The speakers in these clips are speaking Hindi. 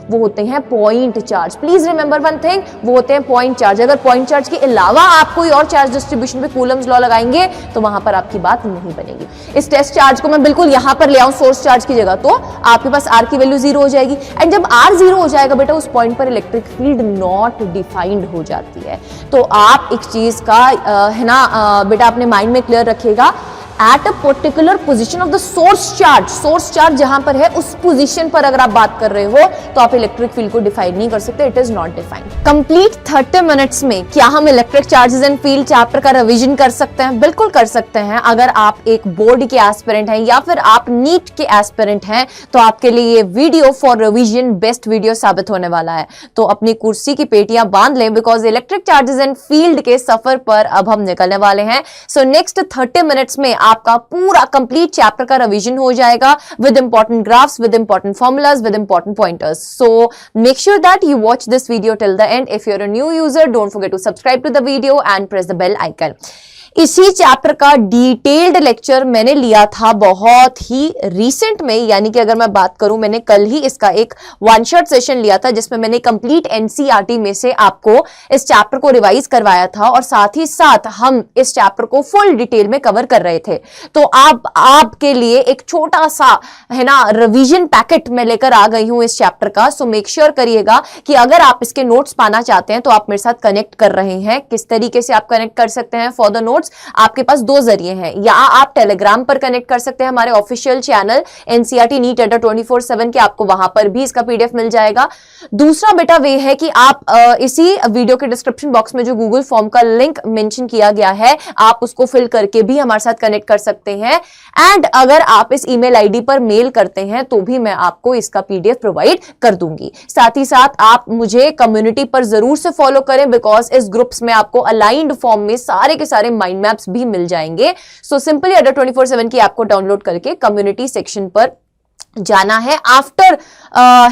वो होते हैं point charge. Please remember one thing, वो होते हैं पॉइंट चार्ज। अगर पॉइंट चार्ज के अलावा आप कोई और चार्ज डिस्ट्रीब्यूशन पे कूलम्स लॉ लगाएंगे तो वहां पर आपकी बात नहीं बनेगी। इस टेस्ट चार्ज को मैं बिल्कुल यहां पर ले आऊं सोर्स चार्ज की जगह, तो आपके पास आर की वैल्यू 0 हो जाएगी। एंड जब आर 0 हो जाएगा बेटा, उस पॉइंट पर इलेक्ट्रिक फील्ड नॉट डिफाइंड हो जाती है। तो आप एक चीज का है ना बेटा अपने माइंड में क्लियर रखिएगा, at a particular position of the source charge जहां पर है उस पोजीशन पर अगर आप बात कर रहे हो तो आप इलेक्ट्रिक फील्ड को डिफाइन नहीं कर सकते, it is not defined. Complete 30 minutes में क्या हम electric charges and field chapter का रिवीजन कर सकते हैं? बिल्कुल कर सकते हैं। अगर आप एक बोर्ड के एस्पिरेंट हैं या फिर आप नीट के एस्पिरेंट हैं तो आपके लिए ये video for revision best video साबित होने वाला है। तो अपनी कुर्सी की पेटियां बांध लें, because electric charges and field के सफर पर अब हम निकलने वाले हैं। सो नेक्स्ट 30 मिनट्स में आपका पूरा कंप्लीट चैप्टर का रिवीजन हो जाएगा with important graphs, with important formulas, with important pointers. So make sure that you watch this video till the end. If you are a new user, don't forget to subscribe to the video and press the bell icon. इसी चैप्टर का डिटेल्ड लेक्चर मैंने लिया था बहुत ही रिसेंट में, यानी कि अगर मैं बात करूं, मैंने कल ही इसका एक वन शॉट सेशन लिया था जिसमें मैंने कंप्लीट एनसीईआरटी में से आपको इस चैप्टर को रिवाइज करवाया था और साथ ही साथ हम इस चैप्टर को फुल डिटेल में कवर कर रहे थे। तो आपके लिए एक छोटा सा है ना रिवीजन पैकेट मैं लेकर आ गई हूं इस चैप्टर का। सो मेक श्योर करिएगा कि अगर आप इसके नोट्स पाना चाहते हैं तो आप मेरे साथ कनेक्ट कर रहे हैं। किस तरीके से आप कनेक्ट कर सकते हैं फॉर द नोट्स? आपके पास दो जरिए हैं, या आप टेलीग्राम पर कनेक्ट कर सकते हैं हमारे ऑफिशियल चैनल एनसीईआरटी नीट अड्डा 24/7 के, आपको वहां पर भी इसका पीडीएफ मिल जाएगा। दूसरा बेटा वे है कि आप इसी वीडियो के डिस्क्रिप्शन बॉक्स में जो गूगल फॉर्म का लिंक मेंशन किया गया है, आप उसको फिल करके भी हमारे साथ कनेक्ट कर सकते हैं। एंड अगर आप इस ईमेल आईडी पर मेल करते हैं तो भी मैं आपको इसका पीडीएफ प्रोवाइड कर दूंगी। साथ ही साथ आप मुझे कम्युनिटी पर जरूर से फॉलो करें, बिकॉज इस ग्रुप्स में आपको अलाइंड फॉर्म में सारे के सारे माइंड मैप्स भी मिल जाएंगे। सो सिंपली अड्डा 24/7 की ऐप को डाउनलोड करके कम्युनिटी सेक्शन पर जाना है। आफ्टर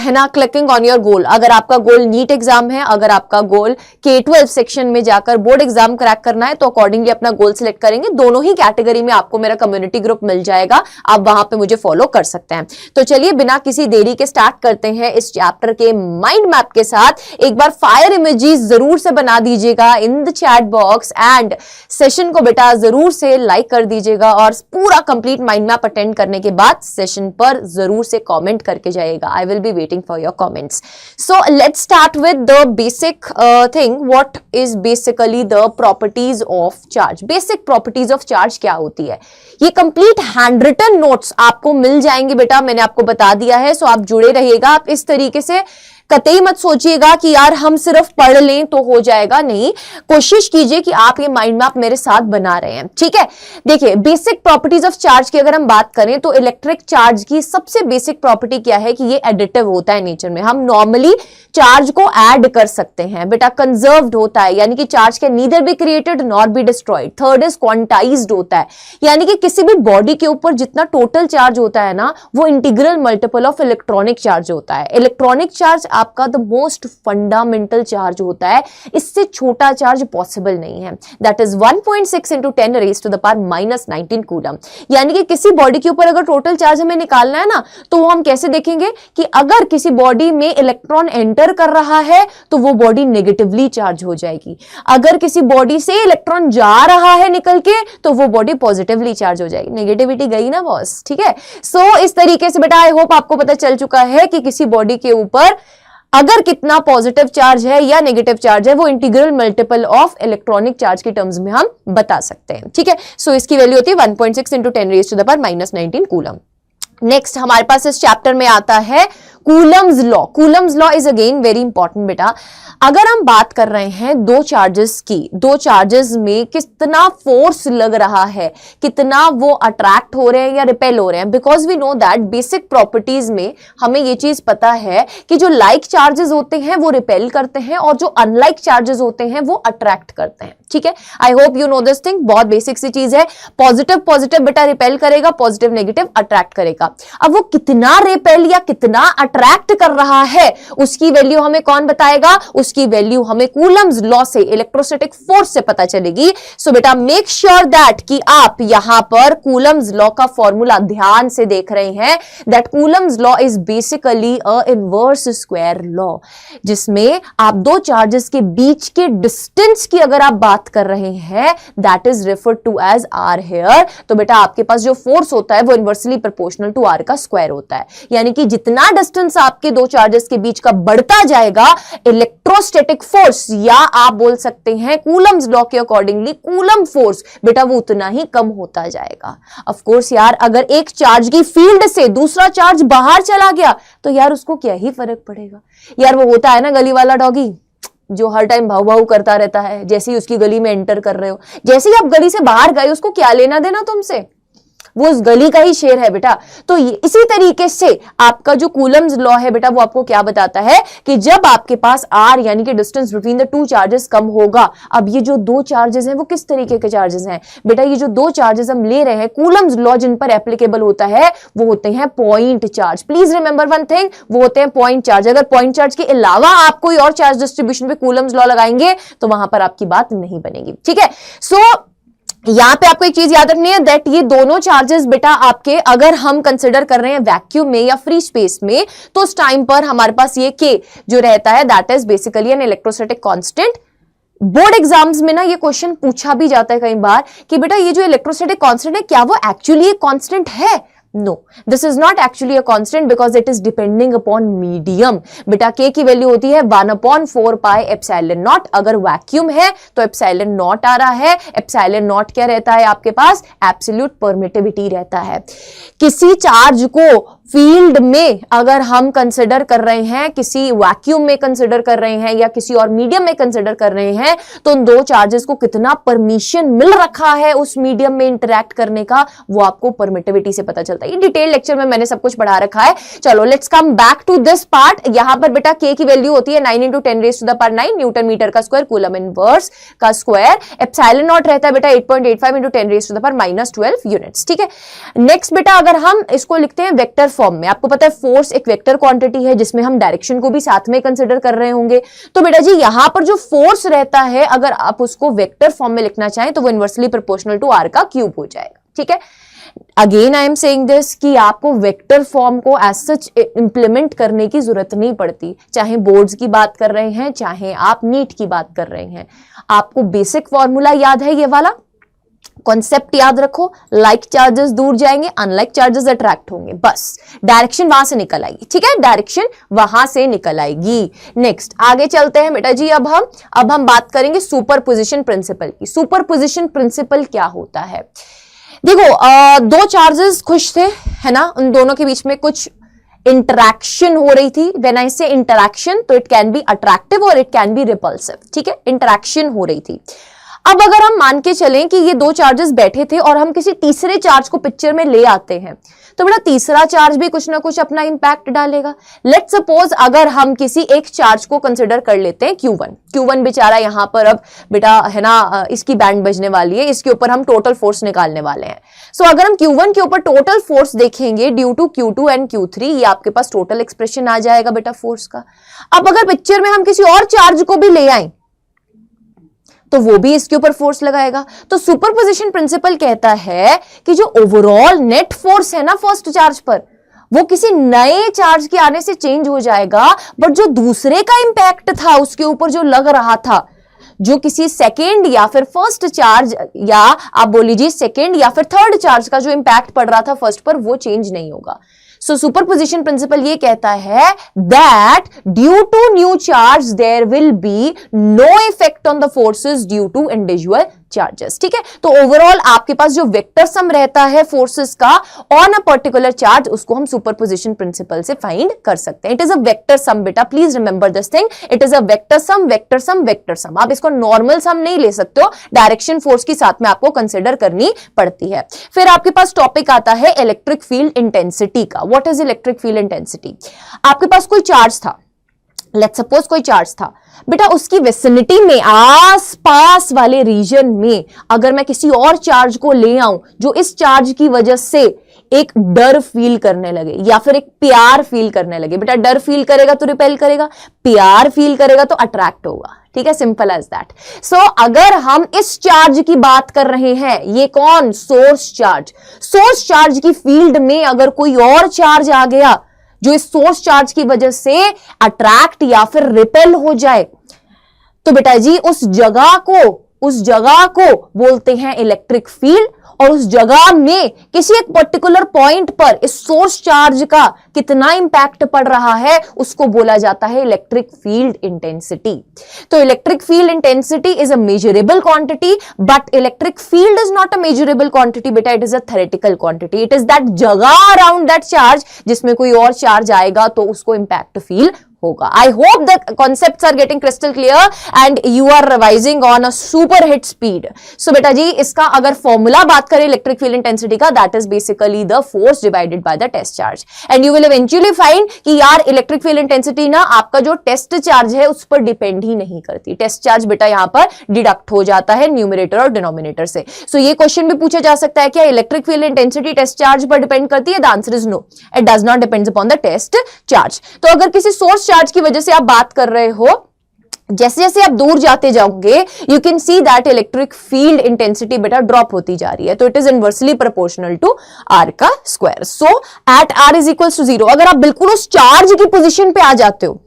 है ना क्लिकिंग ऑन योर गोल, अगर आपका गोल नीट एग्जाम है, अगर आपका गोल K12 सेक्शन में जाकर बोर्ड एग्जाम क्रैक करना है, तो अकॉर्डिंगली अपना गोल सिलेक्ट करेंगे। दोनों ही कैटेगरी में आपको मेरा कम्युनिटी ग्रुप मिल जाएगा, आप वहां पे मुझे फॉलो कर सकते हैं। तो चलिए बिना किसी देरी के स्टार्ट करते हैं इस चैप्टर के माइंड मैप के साथ। एक बार फायर इमेजेस जरूर से बना दीजिएगा in the chat box and session को बेटा जरूर से लाइक कर दीजिएगा और पूरा कंप्लीट माइंड मैप अटेंड करने के बाद सेशन पर जरूर से कमेंट करके जाइएगा। I will be waiting for your comments. So let's start with the basic thing, what is basically the properties of charge. Basic properties of charge क्या होती है, ये कंप्लीट हैंड रिटन नोट्स आपको मिल जाएंगे बेटा, मैंने आपको बता दिया है। सो आप जुड़े रहिएगा। आप इस तरीके से कतई मत सोचिएगा कि यार हम सिर्फ पढ़ लें तो हो जाएगा, नहीं, कोशिश कीजिए कि आप ये माइंड मैप मेरे साथ बना रहे हैं, ठीक है। देखिए बेसिक प्रॉपर्टीज ऑफ चार्ज की अगर हम बात करें तो इलेक्ट्रिक चार्ज की सबसे बेसिक प्रॉपर्टी क्या है कि ये एडिटिव होता है नेचर में। हम नॉर्मली चार्ज को ऐड कर सकते हैं बेटा, कंजर्व्ड होता है, यानी कि charge can neither be created nor be destroyed. Third is quantized होता है, यानी कि किसी भी बॉडी के ऊपर जितना टोटल चार्ज होता है ना, वो integral multiple of electronic charge होता है। इलेक्ट्रॉनिक चार्ज आपका द मोस्ट फंडामेंटल चार्ज होता है, इससे छोटा चार्ज पॉसिबल नहीं है। That is 1.6 into 10 raised to the power -19 coulomb. यानी कि किसी बॉडी के ऊपर अगर टोटल चार्ज हमें निकालना है ना, तो वो हम कैसे देखेंगे कि अगर किसी बॉडी में इलेक्ट्रॉन एंटर कर रहा है तो वो बॉडी नेगेटिवली चार्ज हो जाएगी, अगर किसी बॉडी से इलेक्ट्रॉन जा रहा है निकल के तो वो बॉडी पॉजिटिवली चार्ज हो जाएगी। नेगेटिविटी गई ना बॉस, ठीक है। सो इस तरीके से बेटा आई होप आपको पता चल चुका है कि किसी बॉडी के ऊपर अगर कितना पॉजिटिव चार्ज है या नेगेटिव चार्ज है वो integral multiple of electronic charge के टर्म्स में हम बता सकते हैं, ठीक है। सो इसकी वैल्यू होती है 1.6 into 10 raised to the power -19 coulomb. Next हमारे पास इस चैप्टर में आता है Coulomb's law. Coulomb's law is again very important बेटा। अगर हम बात कर रहे हैं दो चार्जेस की, दो चार्जेस में कितना फोर्स लग रहा है, कितना वो अट्रैक्ट हो रहे हैं या रिपेल हो रहे हैं, because we know that basic properties में हमें ये चीज पता है कि जो लाइक चार्जेस होते हैं वो रिपेल करते हैं और जो अनलाइक चार्जेस होते हैं वो अट्रैक्ट करते हैं, ठीक है। I hope you know this thing, बहुत बेसिक सी चीज है। पॉजिटिव पॉजिटिव बेटा रिपेल करेगा, पॉजिटिव नेगेटिव अट्रैक्ट करेगा। अब वो कितना रिपेल या कितना अट्रैक्ट कर रहा है उसकी वैल्यू हमें कौन बताएगा? उसकी वैल्यू हमें कूलम्स लॉ से, इलेक्ट्रोस्टैटिक फोर्स से पता चलेगी। सो बेटा मेक श्योर दैट कि आप यहां पर कूलम्स लॉ का फॉर्मूला ध्यान से देख रहे हैं। That Coulomb's law is basically a inverse square law, जिसमें आप दो चार्जेस के बीच के डिस्टेंस की अगर आप बात कर रहे हैं, that is referred to as r here. तो बेटा आपके पास जो फोर्स होता है वो इनवर्सली प्रोपोर्शनल टू आर का स्क्वायर होता है, यानी कि जितना डिस्टेंस आपके दो चार्जेस के बीच का बढ़ता जाएगा, इलेक्ट्रोस्टैटिक फोर्स या आप बोल सकते हैं कूलम्स लॉ के अकॉर्डिंगली कूलम फोर्स, बेटा वो उतना ही कम होता जाएगा। ऑफ कोर्स यार, अगर एक चार्ज की फील्ड से दूसरा चार्ज बाहर चला गया तो यार उसको क्या ही फर्क पड़ेगा। यार वो होता है ना गली वाला डॉगी जो हर टाइम भाव भाव करता रहता है, जैसे ही उसकी गली में एंटर कर रहे हो, जैसे ही आप गली से बाहर गए उसको क्या लेना देना तुमसे, वो उस गली का ही शेर है बेटा। तो इसी तरीके से आपका जो कूलम्स लॉ है बेटा वो आपको क्या बताता है कि जब आपके पास आर यानी कि distance between the two charges कम होगा। अब ये जो दो चार्जेस हैं वो किस तरीके के चार्जेस हैं बेटा? ये जो दो चार्जेस हम ले रहे हैं, कूलम्स लॉ जिन पर एप्लीकेबल होता है वो होते हैं point charge. Please remember one thing, वो होते हैं पॉइंट चार्ज। अगर पॉइंट चार्ज के अलावा आप कोई और चार्ज डिस्ट्रीब्यूशन पे कूलम्स लॉ लगाएंगे तो वहां पर आपकी बात नहीं बनेगी, ठीक है। सो यहां पे आपको एक चीज याद रखनी है दैट ये दोनों चार्जेस बेटा आपके अगर हम कंसिडर कर रहे हैं वैक्यूम में या फ्री स्पेस में, तो उस टाइम पर हमारे पास ये के जो रहता है that is basically an electrostatic constant. Board exams में ना ये क्वेश्चन पूछा भी जाता है कई बार कि बेटा ये जो इलेक्ट्रोस्टैटिक कांस्टेंट है क्या वो एक्चुअली एक कांस्टेंट है? No, this is not actually a constant because it is depending upon medium. बेटा k की वैल्यू होती है 1/4 पाई एप्सिलॉन नॉट। अगर वैक्यूम है तो एप्सिलॉन नॉट आ रहा है। एप्सिलॉन नॉट क्या रहता है आपके पास? एब्सोल्यूट परमिटिविटी रहता है। किसी चार्ज को फील्ड में अगर हम कंसिडर कर रहे हैं, किसी वैक्यूम में कंसिडर कर रहे हैं या किसी और मीडियम में कंसिडर कर रहे हैं, तो उन दो चार्जेस को कितना परमिशन मिल रखा है उस मीडियम में इंटरैक्ट करने का, वो आपको परमिटिविटी से पता चलता है। ये डिटेल लेक्चर में मैंने सब कुछ पढ़ा रखा है। चलो let's come back to this part. यहां पर बेटा k की वैल्यू होती है 9 × 10⁻⁹ न्यूटन मीटर का स्क्वायर कूलम इनवर्स का स्क्वायर। एप्सिलॉन नॉट रहता है बेटा 8.85 × 10⁻⁻12 यूनिट्स, ठीक है। नेक्स्ट बेटा अगर हम इसको लिखते हैं वेक्टर फॉर्म में, आपको पता है फोर्स एक वेक्टर क्वांटिटी है जिसमें हम डायरेक्शन को भी साथ में कंसिडर कर रहे होंगे। तो बेटा जी यहां पर जो फोर्स रहता है अगर आप उसको वेक्टर फॉर्म में लिखना चाहें तो वो इनवर्सली प्रोपोर्शनल टू आर का क्यूब हो जाएगा, ठीक है। Again I am saying this कि आपको वेक्टर फॉर्म को एज सच इंप्लीमेंट करने की जरूरत नहीं पड़ती, चाहे बोर्ड्स की बात कर रहे हैं चाहे आप नीट की बात कर रहे हैं। आपको बेसिक फॉर्मूला याद है, ये वाला कॉन्सेप्ट याद रखो। लाइक चार्जेस दूर जाएंगे, अनलाइक चार्जेस अट्रैक्ट होंगे, बस डायरेक्शन वहां से निकल आएगी, ठीक है, डायरेक्शन वहां से निकल आएगी। नेक्स्ट आगे चलते हैं बेटा जी। अब हम बात करेंगे सुपरपोजिशन प्रिंसिपल की। सुपरपोजिशन प्रिंसिपल क्या होता है? देखो दो चार्जेस खुश थे, है ना, उन दोनों के बीच में कुछ इंटरैक्शन हो रही थी। व्हेन आई से इंटरैक्शन तो इट कैन बी अट्रैक्टिव और इट कैन बी रिपल्सिव, ठीक है, इंटरैक्शन हो रही थी। अब अगर हम मान के चलें कि ये दो चार्जेस बैठे थे और हम किसी तीसरे चार्ज को पिक्चर में ले आते हैं, तो बेटा तीसरा चार्ज भी कुछ ना कुछ अपना इंपैक्ट डालेगा। लेट्स सपोज अगर हम किसी एक चार्ज को कंसिडर कर लेते हैं Q1 बेचारा यहां पर अब बेटा है ना इसकी बैंड बजने वाली है, इसके ऊपर हम टोटल फोर्स निकालने वाले हैं। सो अगर हम Q1 के ऊपर टोटल फोर्स देखेंगे due to Q2 and Q3, ये आपके पास टोटल एक्सप्रेशन आ जाएगा बेटा फोर्स का। अब अगर पिक्चर में हम किसी और चार्ज को भी ले आए तो वो भी इसके ऊपर फोर्स लगाएगा। तो सुपरपोजिशन प्रिंसिपल कहता है कि जो ओवरऑल नेट फोर्स है ना फर्स्ट चार्ज पर, वो किसी नए चार्ज के आने से चेंज हो जाएगा, बट जो दूसरे का इंपैक्ट था उसके ऊपर जो लग रहा था, जो किसी सेकेंड या फिर फर्स्ट चार्ज या आप बोल लीजिए सेकेंड या फिर थर्ड चार्ज का जो इंपैक्ट पड़ रहा था फर्स्ट पर, वो चेंज नहीं होगा। सो सुपरपोजिशन प्रिंसिपल ये कहता है that due to new charge there will be no effect on the forces due to individual charges, ठीक है। तो ओवरऑल आपके पास जो वेक्टर सम रहता है फोर्सेस का ऑन अ पर्टिकुलर चार्ज, उसको हम सुपरपोजिशन प्रिंसिपल से फाइंड कर सकते हैं। It is a vector sum बेटा, please remember this thing, it is a vector sum, vector sum, vector sum. आप इसको नॉर्मल सम नहीं ले सकते हो, डायरेक्शन फोर्स की साथ में आपको कंसिडर करनी पड़ती है। फिर आपके पास टॉपिक आता है इलेक्ट्रिक फील्ड इंटेंसिटी का। What is electric field intensity? आपके पास कोई चार्ज था, लेट्स सपोज कोई चार्ज था बेटा, उसकी विसिनिटी में आस पास वाले रीजन में अगर मैं किसी और चार्ज को ले आऊं जो इस चार्ज की वजह से एक डर फील करने लगे या फिर एक प्यार फील करने लगे। बेटा डर फील करेगा तो रिपेल करेगा, प्यार फील करेगा तो अट्रैक्ट होगा। ठीक है, सिंपल एज दैट। सो अगर हम इस चार्ज की बात कर रहे हैं, ये कौन, सोर्स चार्ज, सोर्स चार्ज की फील्ड में अगर कोई और चार्ज आ गया जो इस सोर्स चार्ज की वजह से अट्रैक्ट या फिर रिपेल हो जाए, तो बेटा जी उस जगह को बोलते हैं इलेक्ट्रिक फील्ड। और उस जगह में किसी एक पर्टिकुलर पॉइंट पर इस सोर्स चार्ज का कितना इंपैक्ट पड़ रहा है उसको बोला जाता है इलेक्ट्रिक फील्ड इंटेंसिटी। तो electric field intensity is a measurable quantity, but electric field is not a measurable quantity बेटा, it is a theoretical quantity. It is that जगह अराउंड दैट चार्ज जिसमें कोई और चार्ज आएगा तो उसको इंपैक्ट फील होगा। I hope the concepts are getting crystal clear and you are revising on a super hit speed. So बेटा जी इसका अगर फॉर्मूला बात करें इलेक्ट्रिक फील्ड इंटेंसिटी का, that is basically the force divided by the test charge and you will eventually find कि यार इलेक्ट्रिक फील्ड इंटेंसिटी ना आपका जो टेस्ट चार्ज है उस पर डिपेंड ही नहीं करती। टेस्ट चार्ज बेटा यहां पर डिडक्ट हो जाता है न्यूमरेटर और डिनोमिनेटर से। सो ये क्वेश्चन भी पूछा जा सकता है क्या electric field intensity test charge पर डिपेंड करती है? The answer is no, it does not depends upon the test charge. तो अगर किसी सोर्स चार्ज की वजह से आप बात कर रहे हो, जैसे जैसे आप दूर जाते जाओगे you can see that electric field intensity बेटा ड्रॉप होती जा रही है। तो it is inversely proportional to are का square. So at R is equal to 0 अगर आप बिल्कुल उस चार्ज की पोजीशन पे आ जाते हो,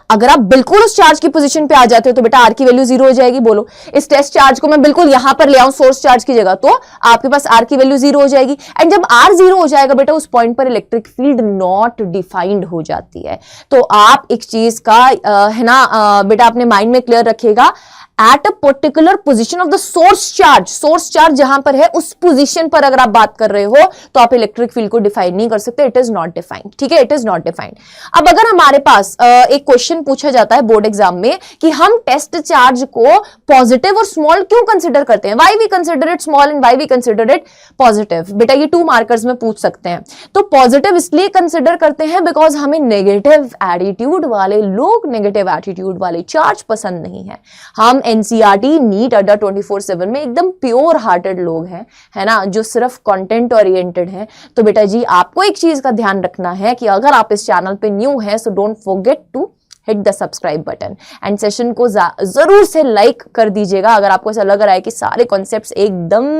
अगर आप बिल्कुल उस चार्ज की पोजीशन पे आ जाते हो तो बेटा आर की वैल्यू 0 हो जाएगी। बोलो इस टेस्ट चार्ज को मैं बिल्कुल यहां पर ले आऊं सोर्स चार्ज की जगह, तो आपके पास आर की वैल्यू 0 हो जाएगी। एंड जब आर 0 हो जाएगा बेटा उस पॉइंट पर इलेक्ट्रिक फील्ड नॉट डिफाइंड हो जाती है। तो आप एक चीज का है ना बेटा अपने माइंड में क्लियर रखिएगा, at a particular position of the source charge जहां पर है उस पोजीशन पर अगर आप बात कर रहे हो तो आप इलेक्ट्रिक फील्ड को डिफाइन नहीं कर सकते। It is not defined. ठीक है, इट इज नॉट डिफाइंड। अब अगर हमारे पास एक क्वेश्चन पूछा जाता है बोर्ड एग्जाम में कि हम टेस्ट चार्ज को पॉजिटिव और स्मॉल क्यों कंसिडर करते हैं, why we consider it small and why we consider it positive, बेटा ये 2 मार्कर्स में पूछ सकते हैं। तो पॉजिटिव इसलिए कंसिडर करते हैं बिकॉज हमें नेगेटिव एटीट्यूड वाले लोग, नेगेटिव एटीट्यूड वाले चार्ज पसंद नहीं है। हम एनसीईआरटी नीट अड्डा 24/7 में एकदम प्योर हार्टेड लोग हैं, है ना, जो सिर्फ कंटेंट ओरिएंटेड हैं। तो बेटा जी आपको एक चीज का ध्यान रखना है कि अगर आप इस चैनल पे न्यू हैं so don't forget to hit the subscribe button and session को जरूर से लाइक कर दीजिएगा अगर आपको ऐसा लग रहा है कि सारे कॉन्सेप्ट्स एकदम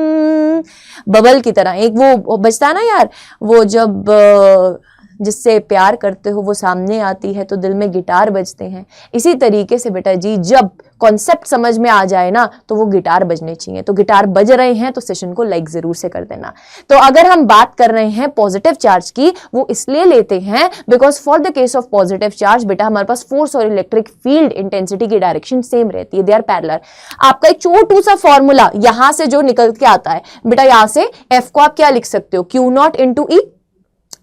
बबल की तरह, एक वो बचता है ना यार, वो जब जिससे प्यार करते हो वो सामने आती है तो दिल में गिटार बजते हैं, इसी तरीके से बेटा जी जब कॉन्सेप्ट समझ में आ जाए ना तो वो गिटार बजने चाहिए। तो गिटार बज रहे हैं तो सेशन को लाइक जरूर से कर देना। तो अगर हम बात कर रहे हैं पॉजिटिव चार्ज की, वो इसलिए लेते हैं because for the case of positive charge बेटा हमारे पास फोर्स और इलेक्ट्रिक फील्ड इंटेंसिटी की डायरेक्शन सेम रहती है, दे आर पैरेलल। आपका एक छोटू सा फॉर्मूला यहां से जो निकल के आता है बेटा, यहां से एफ को आप क्या लिख सकते हो, Q0 इंटू ई।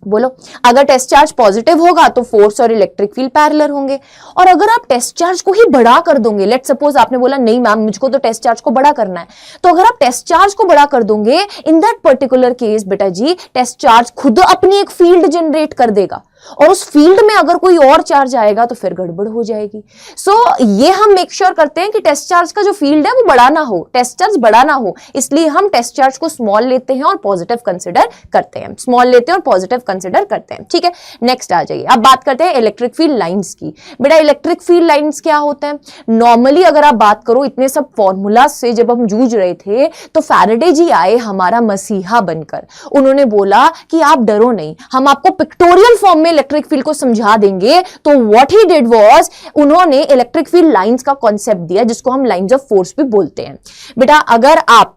बोलो अगर टेस्ट चार्ज पॉजिटिव होगा तो फोर्स और इलेक्ट्रिक फील्ड पैरेलल होंगे, और अगर आप टेस्ट चार्ज को ही बड़ा कर दोगे, लेट सपोज आपने बोला नहीं मैम मुझको तो टेस्ट चार्ज को बड़ा करना है, तो अगर आप टेस्ट चार्ज को बड़ा कर दोगे इन दैट पर्टिकुलर केस बेटा जी टेस्ट चार्ज खुद अपनी एक फील्ड जनरेट कर देगा और उस फील्ड में अगर कोई और चार्ज आएगा तो फिर गड़बड़ हो जाएगी। सो ये हम मेक श्योर करते हैं कि टेस्ट चार्ज का जो फील्ड है वो बड़ा ना हो, टेस्ट चार्ज बड़ा ना हो, इसलिए हम टेस्ट चार्ज को स्मॉल लेते हैं और पॉजिटिव कंसिडर करते हैं, स्मॉल लेते हैं और पॉजिटिव कंसिडर करते हैं। ठीक है, नेक्स्ट आ जाइए। अब बात करते हैं इलेक्ट्रिक फील्ड लाइंस की। बेटा इलेक्ट्रिक फील्ड लाइंस क्या होता है? नॉर्मली अगर आप बात करो इतने सब फॉर्मूला से जब हम जूझ रहे थे तो फैराडे जी आए हमारा मसीहा बनकर, उन्होंने बोला कि आप डरो नहीं, हम आपको पिक्टोरियल फॉर्म में इलेक्ट्रिक फील्ड को समझा देंगे। तो व्हाट ही डिड वाज उन्होंने इलेक्ट्रिक फील्ड लाइंस का कॉन्सेप्ट दिया जिसको हम लाइंस ऑफ फोर्स भी बोलते हैं। बेटा अगर आप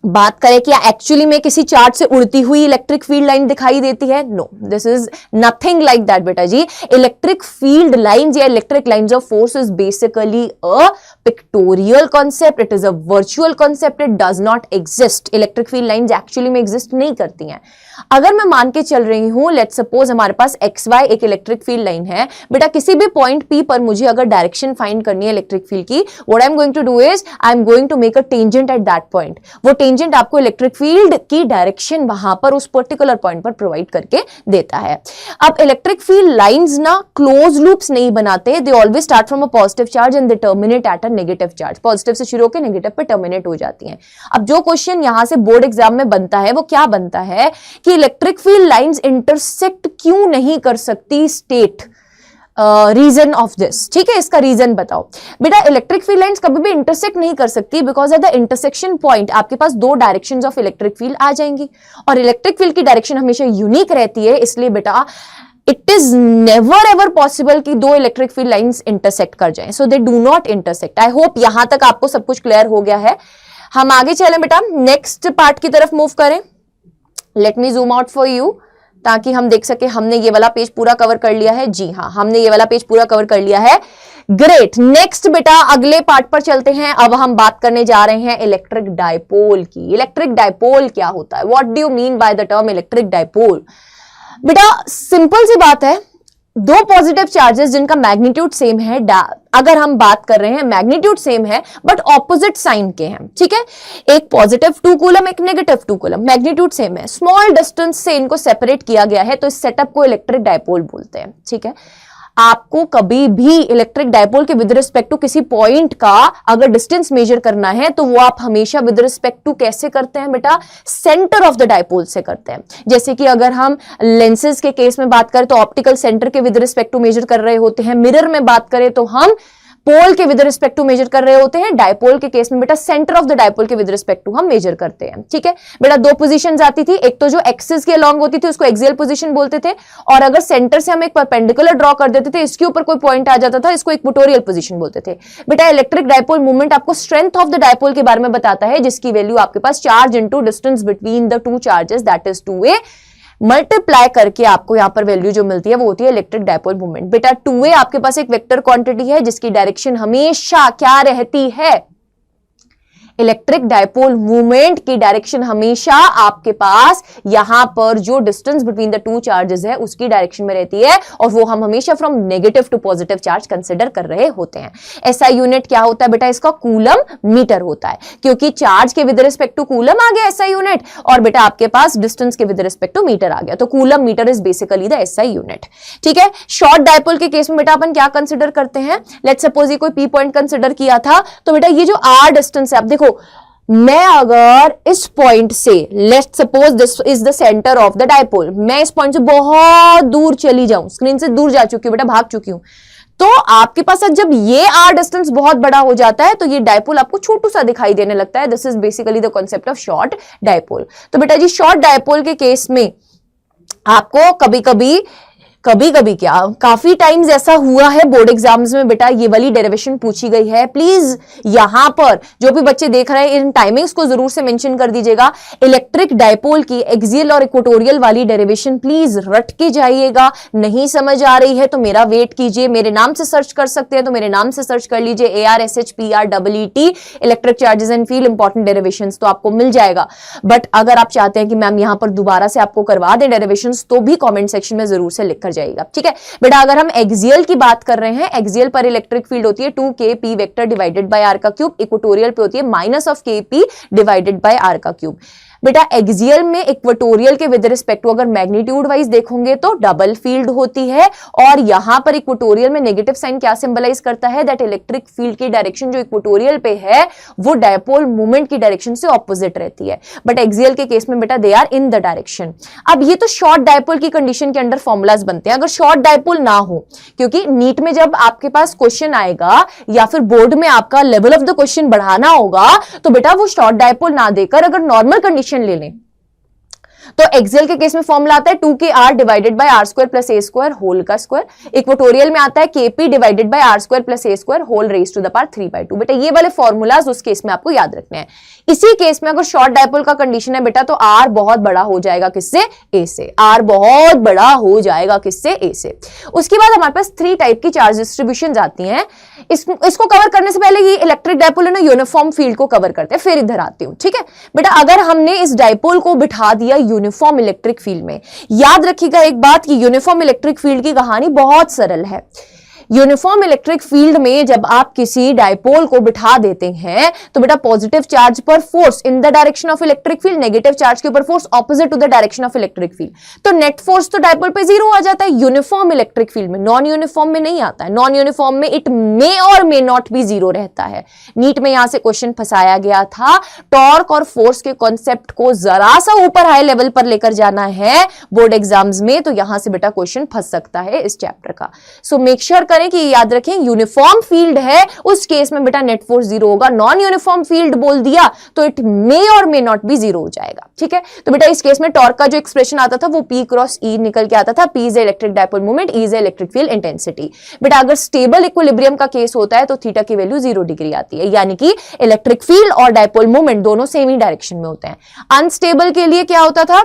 बात करें कि एक्चुअली में किसी चार्ज से उड़ती हुई इलेक्ट्रिक फील्ड लाइन दिखाई देती है, no this is nothing like that बेटा जी। इलेक्ट्रिक फील्ड लाइंस या electric lines of force is basically a pictorial concept, it is a virtual concept, it does not exist. Electric field lines actually में एग्जिस्ट नहीं करती हैं। अगर मैं मान के चल रही हूं लेट सपोज हमारे पास XY एक इलेक्ट्रिक फील्ड लाइन है, बेटा किसी भी पॉइंट P पर मुझे अगर डायरेक्शन फाइंड करनी है इलेक्ट्रिक फील्ड की, what I am going to do is I am going to make a tangent at that point. वो टेंजेंट आपको इलेक्ट्रिक फील्ड की डायरेक्शन वहां पर उस पर्टिकुलर पॉइंट पर प्रोवाइड करके देता है। अब इलेक्ट्रिक फील्ड लाइंस ना क्लोज लूप्स नहीं बनाते, they always start from a positive charge and they terminate at a negative charge. Positive से शुरू होकर नेगेटिव पे टर्मिनेट हो जाती हैं। अब जो क्वेश्चन यहां से बोर्ड एग्जाम में बनता है वो क्या बनता है कि इलेक्ट्रिक फील्ड लाइंस इंटरसेक्ट क्यों नहीं कर सकती स्टेट, रीजन ऑफ दिस, ठीक है, इसका रीजन बताओ बेटा। इलेक्ट्रिक फील्ड लाइंस कभी भी इंटरसेक्ट नहीं कर सकती because at the intersection point आपके पास दो डायरेक्शंस ऑफ इलेक्ट्रिक फील्ड आ जाएंगी और इलेक्ट्रिक फील्ड की डायरेक्शन हमेशा यूनिक रहती है, इसलिए बेटा it is never ever possible कि दो इलेक्ट्रिक फील्ड लाइंस इंटरसेक्ट कर जाएं, so they do not intersect. I hope यहां तक आपको सब कुछ क्लियर हो गया है। हम आगे चलें बेटा, नेक्स्ट पार्ट की तरफ मूव करें। Let me zoom out for you ताकि हम देख सके हमने ये वाला पेज पूरा कवर कर लिया है। जी हाँ, हमने ये वाला पेज पूरा कवर कर लिया है। ग्रेट, नेक्स्ट बेटा अगले पार्ट पर चलते हैं। अब हम बात करने जा रहे हैं इलेक्ट्रिक डायपोल की। इलेक्ट्रिक डायपोल क्या होता है? What do you mean by the term electric dipole? बेटा सिंपल सी बात है, दो पॉजिटिव चार्जेस जिनका मैग्नीट्यूड सेम है, अगर हम बात कर रहे हैं मैग्नीट्यूड सेम है बट ऑपोजिट साइन के हैं, ठीक है, एक पॉजिटिव 2 कूलम एक नेगेटिव 2 कूलम, मैग्नीट्यूड सेम है, स्मॉल डिस्टेंस से इनको सेपरेट किया गया है, तो इस सेटअप को इलेक्ट्रिक डायपोल बोलते हैं, ठीक है। आपको कभी भी इलेक्ट्रिक डायपोल के विद रिस्पेक्ट टू किसी पॉइंट का अगर डिस्टेंस मेजर करना है तो वो आप हमेशा विद रिस्पेक्ट टू कैसे करते हैं बेटा? सेंटर ऑफ द डायपोल से करते हैं। जैसे कि अगर हम लेंसेज के केस में बात करें तो ऑप्टिकल सेंटर के विद रिस्पेक्ट टू मेजर कर रहे होते हैं, मिरर में बात करें तो हम पोल के विद रिस्पेक्ट टू मेजर कर रहे होते हैं, डायपोल के केस में बेटा सेंटर ऑफ द डायपोल के विद रिस्पेक्ट टू हम मेजर करते हैं, ठीक है बेटा। दो पोजीशंस आती थी, एक तो जो एक्सिस के अलोंग होती थी उसको एक्सियल पोजीशन बोलते थे, और अगर सेंटर से हम एक परपेंडिकुलर ड्रॉ कर देते थे, इसके ऊपर कोई पॉइंट आ जाता था, इसको इक्वेटोरियल पोजीशन बोलते थे। बेटा इलेक्ट्रिक डायपोल मूवमेंट आपको स्ट्रेंथ ऑफ द डायपोल के बारे में बताता है, जिसकी वैल्यू आपके पास charge into distance between the two charges that is 2a multiply करके आपको यहां पर वैल्यू जो मिलती है वो होती है इलेक्ट्रिक डायपोल मूवमेंट। बेटा 2a आपके पास एक वेक्टर क्वांटिटी है जिसकी डायरेक्शन हमेशा क्या रहती है? इलेक्ट्रिक डायपोल मूवमेंट की डायरेक्शन हमेशा आपके पास यहां पर जो distance between the two charges है उसकी डायरेक्शन में रहती है, और वो हम हमेशा from negative to positive charge consider कर रहे होते हैं। ऐसा यूनिट क्या होता है बेटा? इसका कूलम मीटर होता है, क्योंकि चार्ज के विद रिस्पेक्ट टू कूलम आ गया ऐसा यूनिट, और बेटा आपके पास डिस्टेंस के विद रिस्पेक्ट टू मीटर आ गया, तो coulomb metre is basically the SI unit, ठीक है। शॉर्ट डायपोल के केस में बेटा अपन क्या कंसिडर करते हैं? लेट्स सपोज ये कोई पी पॉइंट कंसिडर किया था, तो बेटा ये जो आर डिस्टेंस है, आप देखो मैं अगर इस पॉइंट से, let's suppose this is the centre of the dipole, मैं इस पॉइंट से बहुत दूर चली जाऊं, स्क्रीन से दूर जा चुकी हूं बेटा, भाग चुकी हूं, तो आपके पास जब ये आर डिस्टेंस बहुत बड़ा हो जाता है तो ये डायपोल आपको छोटू सा दिखाई देने लगता है। This is basically the concept of short dipole. तो बेटा जी शॉर्ट डायपोल के केस में आपको कभी कभी क्या काफी टाइम्स ऐसा हुआ है बोर्ड एग्जाम्स में बेटा ये वाली डेरिवेशन पूछी गई है। प्लीज यहां पर जो भी बच्चे देख रहे हैं इन टाइमिंग्स को जरूर से मेंशन कर दीजिएगा। इलेक्ट्रिक डायपोल की एक्सियल और इक्वेटोरियल वाली डेरिवेशन प्लीज रट के जाइएगा। नहीं समझ आ रही है तो मेरा वेट कीजिए, मेरे नाम से सर्च कर सकते हैं तो मेरे नाम से सर्च कर लीजिए ARSHPREET electric charges and field important derivations, तो आपको मिल जाएगा। बट अगर आप चाहते हैं कि मैम यहां पर दोबारा से आपको करवा दें डेरिवेशंस तो भी कमेंट सेक्शन में जरूर से लिखकर जाएगा, ठीक है बेटा। अगर हम एक्सियल की बात कर रहे हैं, एक्सियल पर इलेक्ट्रिक फील्ड होती है 2kp vector divided by r का क्यूब, इक्वेटोरियल पे होती है -kp डिवाइडेड बाय r का क्यूब। बेटा एक्सियल में इक्वेटोरियल के विद रिस्पेक्ट टू अगर मैग्नीट्यूड वाइज देखोगे तो डबल फील्ड होती है, और यहां पर इक्वेटोरियल में नेगेटिव साइन क्या सिंबलाइज करता है? दैट इलेक्ट्रिक फील्ड की डायरेक्शन जो इक्वेटोरियल पे है वो डायपोल मूवमेंट की डायरेक्शन से ऑपोजिट रहती है, बट एक्सियल के केस में बेटा they are in the direction. अब ये तो शॉर्ट डायपोल की कंडीशन के अंडर फॉर्मूलाज बनते हैं। अगर शॉर्ट डायपोल ना हो, क्योंकि नीट में जब आपके पास क्वेश्चन आएगा या फिर बोर्ड में आपका लेवल ऑफ द क्वेश्चन बढ़ाना होगा तो बेटा वो शॉर्ट डायपोल ना देकर अगर नॉर्मल कंडीशन ले लें तो एक्सियल के केस में फॉर्मूला आता है 2kr divided by r square plus a square whole का स्क्वायर। इक्वेटोरियल में आता है kp divided by r square plus a square whole raise to the power 3/2। बेटा ये वाले फॉर्मूलाज उस केस में आपको याद रखने हैं। इसी केस में अगर शॉर्ट डायपोल का कंडीशन है बेटा तो r बहुत बड़ा हो जाएगा किससे? a से। r बहुत बड़ा हो जाएगा किससे? a से। उसके बाद हमारे पास 3 टाइप की चार्ज डिस्ट्रीब्यूशन आती हैं। इसको कवर करने से पहले ये इलेक्ट्रिक डायपोल है ना यूनिफॉर्म फील्ड को कवर करते हैं, फिर इधर आती हूं, ठीक है बेटा। अगर हमने इस डायपोल को बिठा दिया यूनिफॉर्म इलेक्ट्रिक फील्ड में, याद रखिएगा एक बात कि यूनिफॉर्म इलेक्ट्रिक फील्ड की कहानी बहुत सरल है। यूनिफॉर्म इलेक्ट्रिक फील्ड में जब आप किसी डायपोल को बिठा देते हैं तो बेटा पॉजिटिव चार्ज पर force in the direction of electric field, negative charge के ऊपर force opposite to the direction of electric field, तो नेट फोर्स तो डायपोल पे जीरो आ जाता है यूनिफॉर्म इलेक्ट्रिक फील्ड में। नॉन यूनिफॉर्म में नहीं आता है, नॉन यूनिफॉर्म में it may or may not भी जीरो रहता है। नीट में यहां से क्वेश्चन फंसाया गया था, टॉर्क और फोर्स के कॉन्सेप्ट को जरा सा ऊपर हाई लेवल पर लेकर जाना है बोर्ड एग्जाम्स में, तो यहां से बेटा क्वेश्चन फंस सकता है इस चैप्टर का। सो मेक श्योर करें कि याद रखें यूनिफॉर्म फील्ड है उस केस में बेटा नेट फोर्स जीरो होगा, नॉन यूनिफॉर्म फील्ड बोल दिया तो it may or may not भी जीरो हो जाएगा। ठीक है, तो बेटा इस केस में टॉर्क का जो एक्सप्रेशन आता था वो P क्रॉस E निकल के आता था। P is electric dipole moment, E is electric field intensity. बेटा अगर स्टेबल इक्विलिब्रियम का केस होता है तो थीटा की वैल्यू 0 डिग्री आती है, यानी कि इलेक्ट्रिक फील्ड और डायपोल मोमेंट दोनों सेम ही डायरेक्शन में होते हैं। अनस्टेबल के लिए क्या होता था,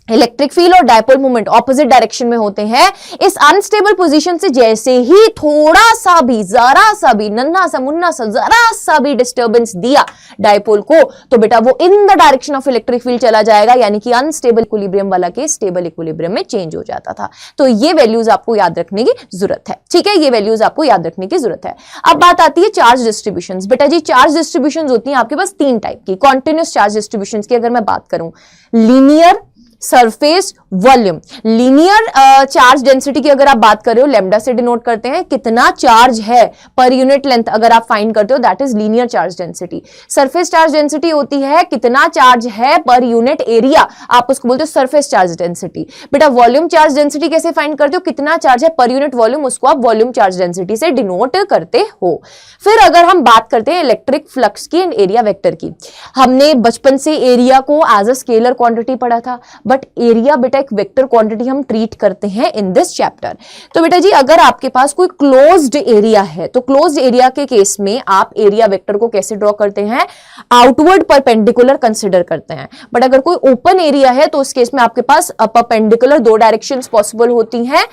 इलेक्ट्रिक फील्ड और डायपोल मोमेंट ऑपोजिट डायरेक्शन में होते हैं। इस अनस्टेबल पोजीशन से जैसे ही थोड़ा सा भी, जरा सा भी, नन्हा सा मुन्ना सा जरा सा भी डिस्टर्बेंस दिया डायपोल को तो बेटा वो इन the direction of electric field चला जाएगा, यानी कि अनस्टेबल इक्विलिब्रियम वाला केस स्टेबल इक्विलिब्रियम में चेंज हो जाता था। तो ये वैल्यूज आपको याद रखने की जरूरत है। ठीक है, ये वैल्यूज आपको याद रखने की जरूरत है। अब बात आती है चार्ज डिस्ट्रीब्यूशंस। बेटा जी चार्ज डिस्ट्रीब्यूशंस होती हैं आपके पास तीन टाइप की। कॉन्टिन्यूस चार्ज डिस्ट्रीब्यूशंस की अगर मैं बात करूं, linear, surface, volume. Linear charge density की अगर आप बात कर रहे हो, लैम्डा से डिनोट करते हैं कितना चार्ज है पर यूनिट लेंथ, अगर आप फाइंड करते हो that is linear charge density. Surface charge density होती है कितना चार्ज है पर यूनिट एरिया, आप उसको बोलते हो सरफेस चार्ज डेंसिटी। बेटा वॉल्यूम चार्ज डेंसिटी कैसे फाइंड करते हो, कितना चार्ज है पर यूनिट वॉल्यूम, उसको आप वॉल्यूम चार्ज डेंसिटी से डिनोट करते हो। फिर अगर हम बात करते हैं इलेक्ट्रिक फ्लक्स की एंड एरिया वेक्टर की, हमने बचपन से एरिया को एज अ स्केलर क्वांटिटी पढ़ा था, बट एरिया बेटा एक वेक्टर क्वांटिटी हम ट्रीट करते हैं इन दिस चैप्टर। तो बेटा जी अगर आपके पास कोई क्लोज्ड एरिया है तो क्लोज्ड एरिया के केस में आप एरिया वेक्टर को कैसे ड्रॉ करते हैं, आउटवर्ड परपेंडिकुलर कंसीडर करते हैं। बट अगर कोई ओपन एरिया है तो उस केस में आपके पास परपेंडिकुलर दो डायरेक्शंस पॉसिबल होती हैं,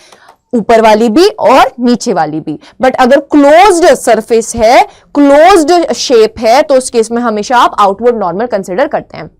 ऊपर वाली भी और नीचे वाली भी। बट अगर क्लोज्ड सरफेस है, क्लोज्ड शेप है, तो उस केस में हमेशा आप आउटवर्ड नॉर्मल कंसीडर करते हैं।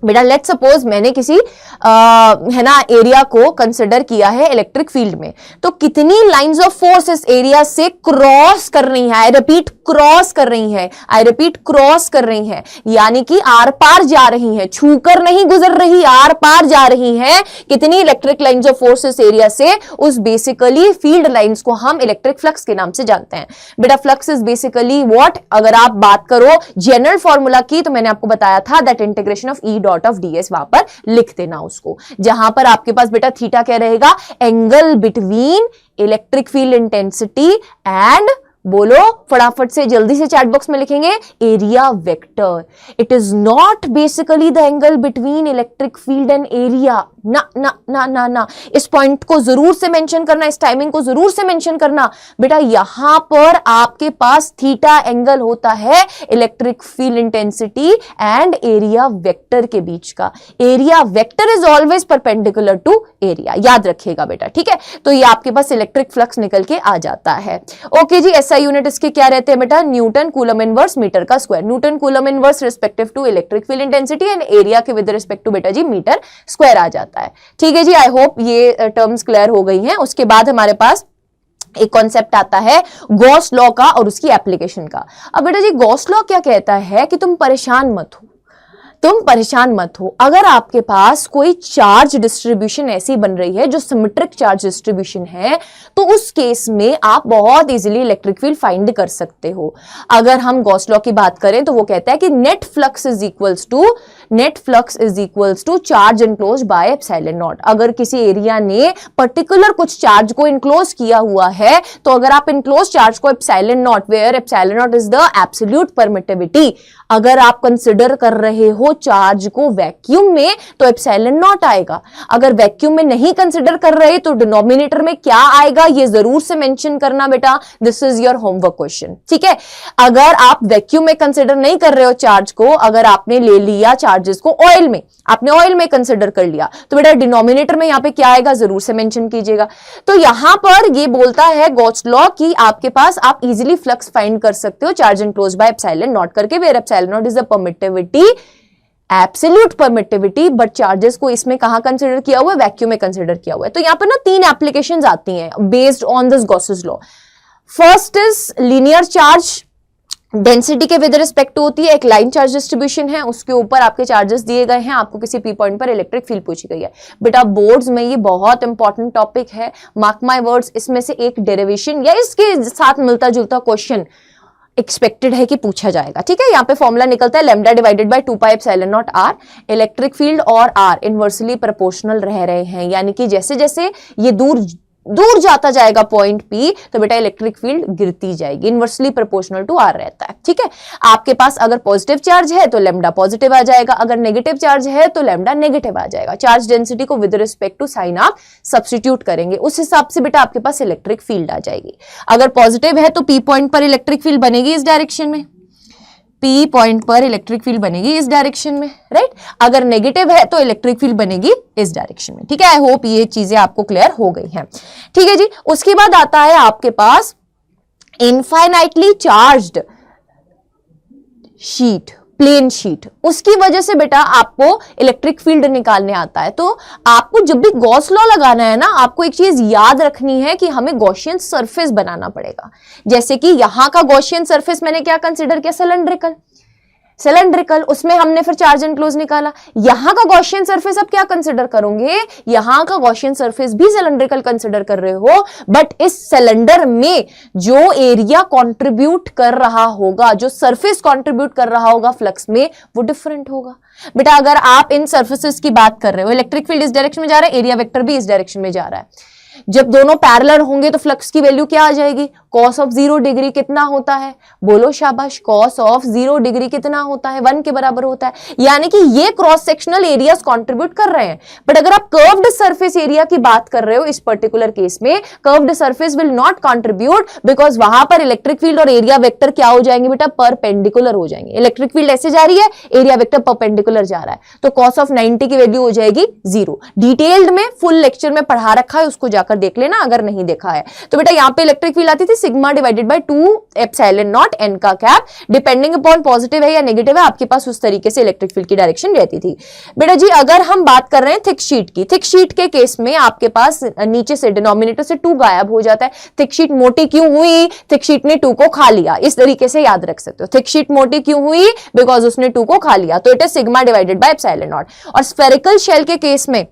बेटा लेट्स सपोज मैंने किसी है ना एरिया को कंसिडर किया है इलेक्ट्रिक फील्ड में, तो कितनी लाइंस ऑफ फोर्स इस एरिया से क्रॉस कर रही है, आई रिपीट क्रॉस कर रही है, आई रिपीट क्रॉस कर रही है, यानी कि आर पार जा रही है, छूकर नहीं गुजर रही, आर पार जा रही है। कितनी इलेक्ट्रिक लाइंस ऑफ फोर्स इस एरिया से, उस बेसिकली फील्ड लाइंस को हम इलेक्ट्रिक फ्लक्स के नाम से जानते हैं। बेटा फ्लक्स इज बेसिकली व्हाट, अगर आप बात करो जनरल फॉर्मूला की तो मैंने आपको बताया था that integration of E dot of ds, वहां पर लिख देना उसको, जहां पर आपके पास बेटा थीटा क्या रहेगा, angle between electric field intensity and, बोलो फटाफट से जल्दी से चैट बॉक्स में लिखेंगे, area vector. It is not basically the angle between electric field and area. ना ना ना ना ना, इस पॉइंट को जरूर से मेंशन करना, इस टाइमिंग को जरूर से मेंशन करना। बेटा यहां पर आपके पास थीटा एंगल होता है electric field intensity and area vector के बीच का। Area vector is always perpendicular to area, याद रखिएगा बेटा। ठीक है, तो ये आपके पास इलेक्ट्रिक फ्लक्स निकल के आ जाता है। ओके जी, SI यूनिट इसके क्या रहते हैं बेटा, न्यूटन कूलम इनवर्स मीटर का square. Newton coulomb inverse respective to electric field intensity and area के विद रिस्पेक्ट टू बेटा जी मीटर स्क्वायर आ जाता है। ठीक है जी, आई होप ये टर्म्स क्लियर हो गई हैं। उसके बाद हमारे पास एक कॉन्सेप्ट आता है गॉस लॉ का और उसकी एप्लीकेशन का। अब बेटा जी गॉस लॉ क्या कहता है कि तुम परेशान मत हो, तुम परेशान मत हो। अगर आपके पास कोई चार्ज डिस्ट्रीब्यूशन ऐसी बन रही है जो सिमेट्रिक चार्ज डिस्ट्रीब्यूशन है, तो उस केस में आप बहुत इजीली इलेक्ट्रिक फील्ड फाइंड कर सकते हो। अगर हम गॉस लॉ की बात करें तो वो कहता है कि net flux is equals to charge enclose by epsilon naught. अगर किसी एरिया ने पर्टिकुलर कुछ चार्ज को इनक्लोज किया हुआ है, तो अगर आप इनक्लोज चार्ज को epsilon naught, where epsilon naught is the absolute permittivity, अगर आप कंसिडर कर रहे हो चार्ज को वैक्यूम में तो एप्सिलॉन नॉट आएगा। अगर वैक्यूम में नहीं कंसिडर कर रहे तो डिनोमिनेटर में क्या आएगा ये जरूर से मेंशन करना बेटा, this is your homework question. ठीक है, अगर आप वैक्यूम में कंसिडर नहीं कर रहे हो चार्ज को, अगर आपने ले लिया चार्जेस को ऑयल में, आपने ऑयल में कंसिडर कर लिया, तो बेटा डिनोमिनेटर में यहां पे क्या आएगा जरूर से मेंशन कीजिएगा। तो यहां पर ये बोलता है गॉस लॉ कि आपके पास आप इजीली फ्लक्स फाइंड कर सकते हो charge enclosed by epsilon naught करके, where epsilon naught is the permittivity, absolute permittivity, but charges को इसमें कहां कंसिडर किया हुआ है, वैक्यूम में कंसिडर किया हुआ है। तो यहां पर ना तीन एप्लीकेशंस आती हैं based on this Gauss's law. First is linear charge, density के विद रिस्पेक्ट टू होती है, एक लाइन चार्ज डिस्ट्रीब्यूशन है, उसके ऊपर आपके चार्जेस दिए गए हैं, आपको किसी पी पॉइंट पर इलेक्ट्रिक फील्ड पूछी गई है। बेटा बोर्ड्स में ये बहुत इंपॉर्टेंट टॉपिक है, मार्क माय वर्ड्स, इसमें से एक डेरिवेशन या इसके साथ मिलता जुलता क्वेश्चन एक्सपेक्टेड है कि पूछा जाएगा। ठीक है, यहाँ पे फॉर्मूला निकलता है lambda divided by 2 pi epsilon naught r. Electric field और आर इनवर्सली प्रोपोर्शनल रह रहे हैं, यानी कि जैसे जैसे ये दूर जाता जाएगा पॉइंट पी, तो बेटा इलेक्ट्रिक फील्ड गिरती जाएगी, इनवर्सली प्रोपोर्शनल टू आर रहता है। ठीक है, आपके पास अगर पॉजिटिव चार्ज है तो लैम्डा पॉजिटिव आ जाएगा, अगर नेगेटिव चार्ज है तो लैम्डा नेगेटिव आ जाएगा। चार्ज डेंसिटी को विद रिस्पेक्ट टू साइन आप सब्स्टिट्यूट करेंगे, उस हिसाब से बेटा आपके पास इलेक्ट्रिक फील्ड आ जाएगी। अगर पॉजिटिव है तो पी पॉइंट पर इलेक्ट्रिक फील्ड बनेगी इस डायरेक्शन में, पी पॉइंट पर इलेक्ट्रिक फील्ड बनेगी इस डायरेक्शन में, राइट। अगर नेगेटिव है तो इलेक्ट्रिक फील्ड बनेगी इस डायरेक्शन में। ठीक है, आई होप ये चीजें आपको क्लियर हो गई हैं। ठीक है जी, उसके बाद आता है आपके पास infinitely charged sheet, plane sheet. उसकी वजह से बेटा आपको इलेक्ट्रिक फील्ड निकालने आता है। तो आपको जब भी गॉस लॉ लगाना है ना, आपको एक चीज याद रखनी है कि हमें गॉसियन सरफेस बनाना पड़ेगा। जैसे कि यहां का गॉसियन सरफेस मैंने क्या कंसिडर किया, सिलेंड्रिकल, उसमें हमने फिर चार्ज एनक्लोज निकाला। यहां का गॉसियन सरफेस अब क्या कंसिडर करोगे, यहां का गॉसियन सरफेस भी सिलेंड्रिकल कंसिडर कर रहे हो, बट इस सिलेंडर में जो एरिया कंट्रीब्यूट कर रहा होगा, जो सरफेस कंट्रीब्यूट कर रहा होगा फ्लक्स में, वो डिफरेंट होगा। बेटा अगर आप इन सरफेसेस की बात कर रहे हो, इलेक्ट्रिक फील्ड इस डायरेक्शन में जा रहा है, एरिया वेक्टर भी इस डायरेक्शन में जा रहा है, जब दोनों पैरेलल होंगे तो फ्लक्स की वैल्यू क्या आ जाएगी, cos ऑफ 0 डिग्री कितना होता है, बोलो शाबाश, cos ऑफ 0 डिग्री कितना होता है, 1 के बराबर होता है। यानी कि ये क्रॉस सेक्शनल एरियाज कंट्रीब्यूट कर रहे हैं। बट अगर आप कर्व्ड सरफेस एरिया की बात कर रहे हो, इस पर्टिकुलर केस में curved surface will not contribute, because वहां पर इलेक्ट्रिक फील्ड और एरिया वेक्टर क्या हो जाएंगे बेटा, परपेंडिकुलर हो जाएंगे। इलेक्ट्रिक फील्ड ऐसे जा रही है, एरिया वेक्टर परपेंडिकुलर जा रहा है, तो cos ऑफ 90 की वैल्यू हो जाएगी 0। डिटेल्ड में फुल लेक्चर में पढ़ा रखा है, उसको जाकर देख लेना अगर नहीं देखा है। तो बेटा यहां पे इलेक्ट्रिक फील्ड आती थी sigma divided by 2 epsilon not an का कैप, डिपेंडिंग अपॉन पॉजिटिव है या नेगेटिव है, आपके पास उस तरीके से इलेक्ट्रिक फील्ड की डायरेक्शन रहती थी। बेटा जी अगर हम बात कर रहे हैं थिक शीट की, थिक शीट के केस में आपके पास नीचे से डिनोमिनेटर से 2 गायब हो जाता है। थिक शीट मोटी क्यों हुई, थिक शीट ने 2 को खा लिया, इस तरीके से याद रख सकते हो। थिक शीट मोटी क्यों हुई, बिकॉज उसने 2 को खा लिया, तो it is sigma divided by epsilon not. और स्फेरिकल शेल के केस में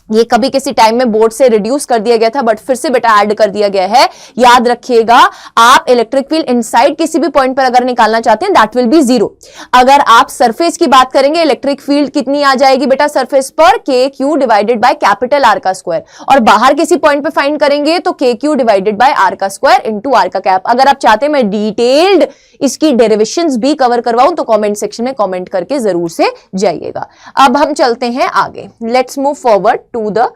ये कभी किसी टाइम में बोर्ड से रिड्यूस कर दिया गया था, बट फिर से बेटा ऐड कर दिया गया है। याद रखिएगा, आप इलेक्ट्रिक फील्ड इनसाइड किसी भी पॉइंट पर अगर निकालना चाहते हैं दैट विल बी 0। अगर आप सरफेस की बात करेंगे, इलेक्ट्रिक फील्ड कितनी आ जाएगी बेटा सरफेस पर, के Q divided by capital R का स्क्वायर, और बाहर किसी पॉइंट पे फाइंड करेंगे तो के क्यू डिवाइडेड बाय आर का स्क्वायर इंटू आर का कैप। अगर आप चाहते हैं मैं डिटेल्ड इसकी डेरिवेशंस भी कवर करवाऊं तो कमेंट सेक्शन में कमेंट करके जरूर से जाइएगा। अब हम चलते हैं आगे, let's move forward to the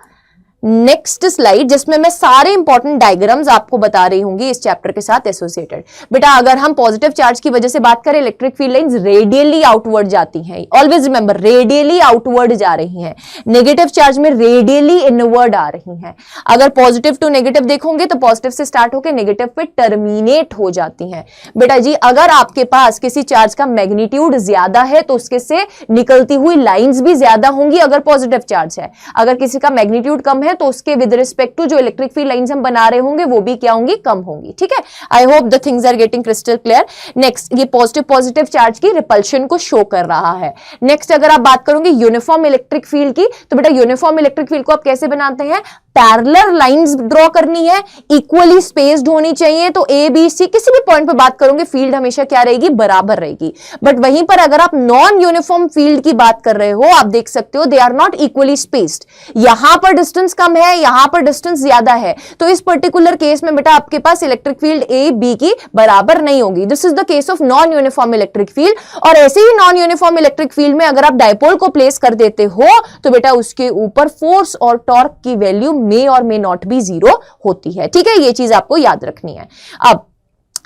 next slide, जिसमें मैं सारे इंपॉर्टेंट डायग्राम्स आपको बता रही हूंगी इस चैप्टर के साथ एसोसिएटेड। बेटा अगर हम पॉजिटिव चार्ज की वजह से बात करें, electric field lines radially outward जाती हैं, ऑलवेज रिमेंबर रेडियली आउटवर्ड जा रही हैं। नेगेटिव चार्ज में रेडियली इनवर्ड आ रही हैं। अगर पॉजिटिव टू नेगेटिव देखोगे तो पॉजिटिव से स्टार्ट होकर नेगेटिव पे टर्मिनेट हो जाती हैं। बेटा जी अगर आपके पास किसी चार्ज का मैग्नीट्यूड ज्यादा है तो उसके से निकलती हुई लाइंस भी ज्यादा होंगी अगर पॉजिटिव चार्ज है। अगर किसी का मैग्नीट्यूड कम है तो उसके विद रिस्पेक्ट टू जो इलेक्ट्रिक फील्ड लाइंस हम बना रहे होंगे वो भी क्या होंगी, कम होंगी। ठीक है, I hope the things are getting crystal clear. Next, ये पॉजिटिव चार्ज की रिपल्शन को शो कर रहा है। नेक्स्ट अगर आप बात करोगे यूनिफॉर्म इलेक्ट्रिक फील्ड की, तो बेटा यूनिफॉर्म इलेक्ट्रिक फील्ड को आप कैसे बनाते हैं, पैरेलल लाइंस ड्रॉ करनी है, इक्वली स्पेस्ड होनी चाहिए, तो ए बी सी किसी भी पॉइंट पे बात करोगे फील्ड हमेशा क्या रहेगी, बराबर रहेगी। बट वहीं पर अगर आप नॉन यूनिफॉर्म फील्ड की बात कर रहे हो, आप देख सकते हो they are not equally spaced, यहां पर डिस्टेंस कम है, यहां पर डिस्टेंस ज्यादा है, तो इस पर्टिकुलर केस में बेटा आपके पास इलेक्ट्रिक फील्ड ए बी की बराबर नहीं होगी। This is the case of non uniform electric field. और ऐसे ही नॉन यूनिफॉर्म इलेक्ट्रिक फील्ड में अगर आप डायपोल को प्लेस कर देते हो तो बेटा उसके ऊपर फोर्स और टॉर्क की value may or may not भी 0 होती है। ठीक है, ये चीज आपको याद रखनी है। अब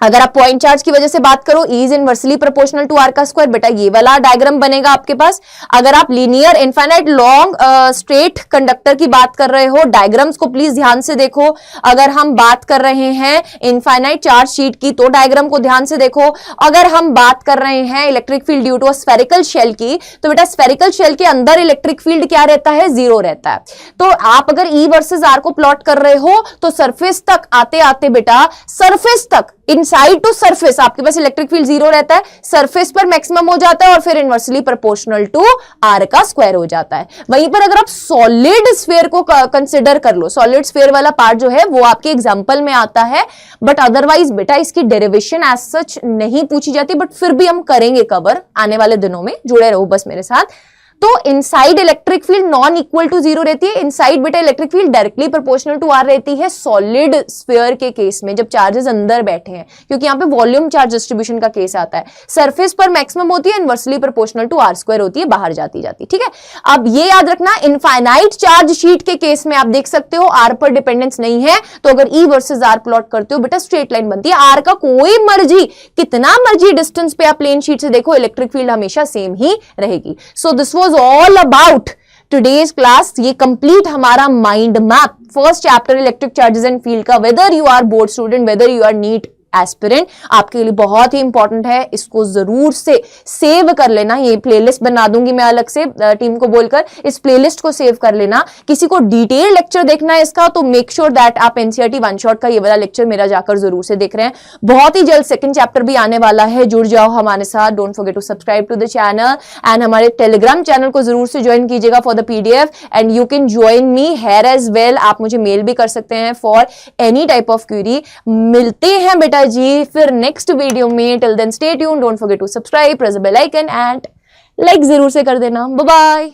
अगर आप पॉइंट चार्ज की वजह से बात करो, E is inversely proportional to are का स्क्वायर, बेटा ये वाला डायग्राम बनेगा आपके पास। अगर आप linear infinite long straight conductor की बात कर रहे हो, डायग्राम्स को प्लीज ध्यान से देखो। अगर हम बात कर रहे हैं इनफाइनाइट चार्ज शीट की तो डायग्राम को ध्यान से देखो। अगर हम बात कर रहे हैं electric field due to spherical shell की, तो बेटा स्फेरिकल शेल के अंदर इलेक्ट्रिक फील्ड क्या रहता है, 0 रहता है। तो आप अगर E वर्सेस R को प्लॉट कर रहे हो तो सरफेस तक आते आते बेटा, सरफेस तक इनसाइड टू सरफेस आपके पास इलेक्ट्रिक फील्ड 0 रहता है, सरफेस पर मैक्सिमम हो जाता है और फिर इनवर्सली प्रोपोर्शनल टू आर का स्क्वायर हो जाता है। वहीं पर अगर आप सॉलिड स्फीयर को कंसिडर कर लो, सॉलिड स्फीयर वाला पार्ट जो है वो आपके एग्जांपल में आता है, बट अदरवाइज बेटा इसकी डेरिवेशन एज सच नहीं पूछी जाती, बट फिर भी हम करेंगे कवर आने वाले दिनों में, जुड़े रहो बस मेरे साथ। तो inside electric field non equal to 0 रहती है, इनसाइड बेटा electric field directly proportional to r रहती है सॉलिड स्फीयर के केस में, जब चार्जेस अंदर बैठे हैं, क्योंकि यहां पे वॉल्यूम चार्ज डिस्ट्रीब्यूशन का केस आता है। सरफेस पर मैक्सिमम होती है, inversely proportional to r square होती है, बाहर जाती जाती। ठीक है, अब ये याद रखना, इनफाइनाइट चार्ज शीट के केस में आप देख सकते हो आर पर डिपेंडेंस नहीं है, तो अगर E वर्सेस आर प्लॉट करते हो बेटा स्ट्रेट लाइन बनती है। आर का कोई मर्जी, कितना मर्जी डिस्टेंस पे आप प्लेन शीट से देखो, इलेक्ट्रिक फील्ड हमेशा सेम ही रहेगी। So this was all about today's class. ये कंप्लीट हमारा mind map, first chapter electric charges and field का, whether you are board student, whether you are NEET aspirant, आपके लिए बहुत ही इंपॉर्टेंट है। इसको जरूर से सेव कर लेना, ये प्लेलिस्ट बना दूंगी मैं अलग से टीम को बोलकर, इस प्लेलिस्ट को सेव कर लेना। किसी को डिटेल लेक्चर देखना है इसका तो मेक श्योर दैट आप एनसीईआरटी वन शॉट का ये वाला लेक्चर मेरा जाकर जरूर से देख रहे हैं। बहुत ही जल्द सेकंड चैप्टर भी आने वाला है, जुड़ जाओ हमारे साथ। Don't forget to subscribe to the channel and हमारे टेलीग्राम चैनल को जरूर से ज्वाइन कीजिएगा for the PDF, and you can join me here as well. आप मुझे मेल भी कर सकते हैं for any type of query. मिलते हैं बेटा जी फिर नेक्स्ट वीडियो में। Till then stay tuned, don't forget to subscribe, press the bell icon and like जरूर से कर देना। Bye bye.